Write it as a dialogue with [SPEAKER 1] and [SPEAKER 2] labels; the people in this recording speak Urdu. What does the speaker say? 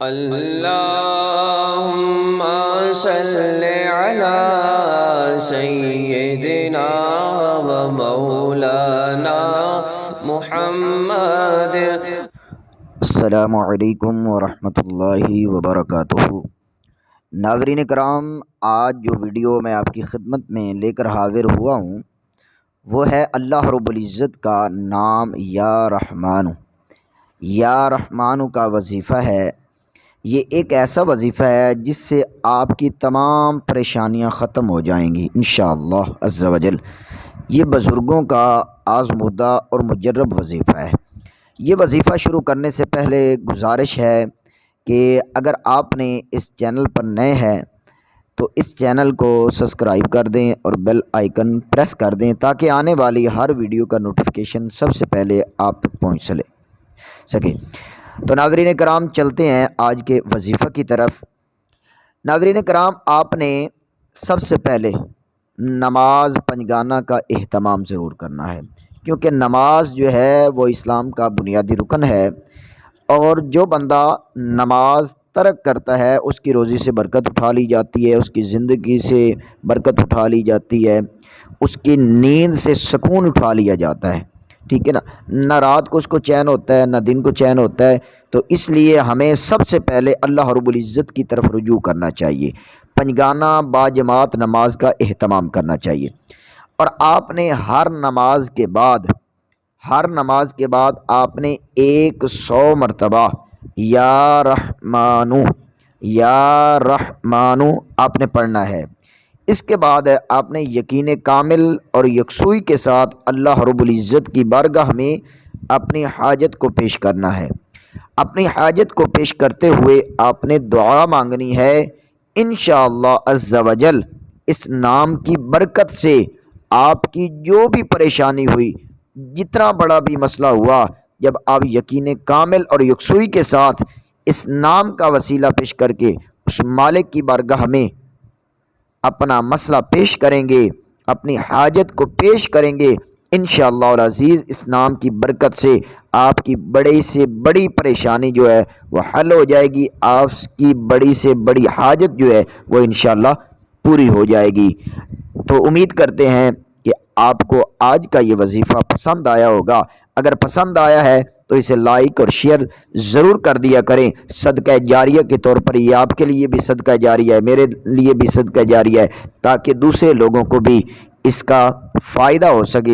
[SPEAKER 1] اللهم صل على سيدنا ومولانا محمد۔
[SPEAKER 2] السلام علیکم ورحمۃ اللہ وبرکاتہ۔ ناظرین کرام، آج جو ویڈیو میں آپ کی خدمت میں لے کر حاضر ہوا ہوں وہ ہے اللہ رب العزت کا نام یا رحمانو۔ یا رحمانو کا وظیفہ ہے۔ یہ ایک ایسا وظیفہ ہے جس سے آپ کی تمام پریشانیاں ختم ہو جائیں گی انشاءاللہ عز و جل۔ یہ بزرگوں کا آزمودہ اور مجرب وظیفہ ہے۔ یہ وظیفہ شروع کرنے سے پہلے گزارش ہے کہ اگر آپ نے اس چینل پر نئے ہیں تو اس چینل کو سبسکرائب کر دیں اور بیل آئیکن پریس کر دیں تاکہ آنے والی ہر ویڈیو کا نوٹیفیکیشن سب سے پہلے آپ تک پہنچ سکے۔ تو ناظرین کرام، چلتے ہیں آج کے وظیفہ کی طرف۔ ناظرین کرام، آپ نے سب سے پہلے نماز پنجگانہ کا اہتمام ضرور کرنا ہے، کیونکہ نماز جو ہے وہ اسلام کا بنیادی رکن ہے، اور جو بندہ نماز ترک کرتا ہے اس کی روزی سے برکت اٹھا لی جاتی ہے، اس کی زندگی سے برکت اٹھا لی جاتی ہے، اس کی نیند سے سکون اٹھا لیا جاتا ہے، ٹھیک ہے نا۔ نہ رات کو اس کو چین ہوتا ہے نہ دن کو چین ہوتا ہے۔ تو اس لیے ہمیں سب سے پہلے اللہ رب العزت کی طرف رجوع کرنا چاہیے، پنجگانہ باجماعت نماز کا اہتمام کرنا چاہیے، اور آپ نے ہر نماز کے بعد آپ نے 100 مرتبہ یا رحمانو آپ نے پڑھنا ہے۔ اس کے بعد آپ نے یقین کامل اور یکسوئی کے ساتھ اللہ رب العزت کی بارگاہ میں اپنی حاجت کو پیش کرنا ہے۔ اپنی حاجت کو پیش کرتے ہوئے آپ نے دعا مانگنی ہے۔ انشاءاللہ عز و جل اس نام کی برکت سے آپ کی جو بھی پریشانی ہوئی، جتنا بڑا بھی مسئلہ ہوا، جب آپ یقین کامل اور یکسوئی کے ساتھ اس نام کا وسیلہ پیش کر کے اس مالک کی بارگاہ میں اپنا مسئلہ پیش کریں گے، اپنی حاجت کو پیش کریں گے، انشاءاللہ العزیز اس نام کی برکت سے آپ کی بڑی سے بڑی پریشانی جو ہے وہ حل ہو جائے گی، آپ کی بڑی سے بڑی حاجت جو ہے وہ انشاءاللہ پوری ہو جائے گی۔ تو امید کرتے ہیں کہ آپ کو آج کا یہ وظیفہ پسند آیا ہوگا۔ اگر پسند آیا ہے تو اسے لائک اور شیئر ضرور کر دیا کریں، صدقہ جاریہ کے طور پر۔ یہ آپ کے لیے بھی صدقہ جاریہ ہے، میرے لیے بھی صدقہ جاریہ ہے، تاکہ دوسرے لوگوں کو بھی اس کا فائدہ ہو سکے۔